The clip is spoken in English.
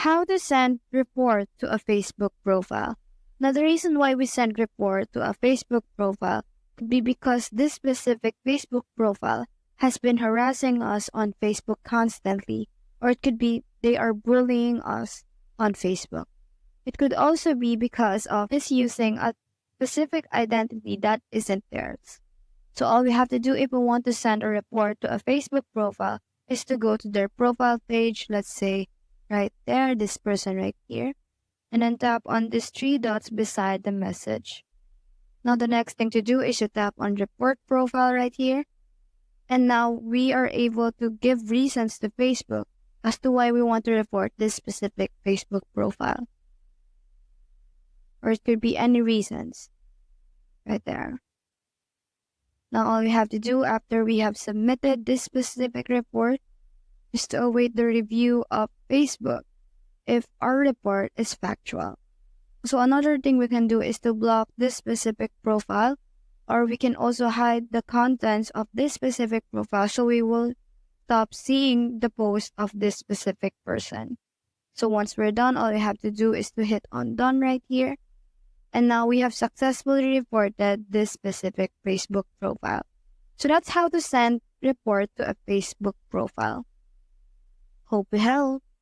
how to send report to a Facebook profile. Now, the reason why we send report to a Facebook profile could be because this specific Facebook profile has been harassing us on Facebook constantly, or it could be they are bullying us on Facebook. It could also be because of misusing a specific identity that isn't theirs. So all we have to do if we want to send a report to a Facebook profile is to go to their profile page, let's say right there, this person right here, and then tap on these three dots beside the message. Now the next thing to do is to tap on report profile right here. And now we are able to give reasons to Facebook as to why we want to report this specific Facebook profile. Or it could be any reasons right there. Now all we have to do after we have submitted this specific report is to await the review of Facebook if our report is factual. So another thing we can do is to block this specific profile, or we can also hide the contents of this specific profile so we will stop seeing the post of this specific person. So once we're done, all we have to do is to hit on done right here. And now we have successfully reported this specific Facebook profile. So that's how to send report to a Facebook profile. Hope we helped.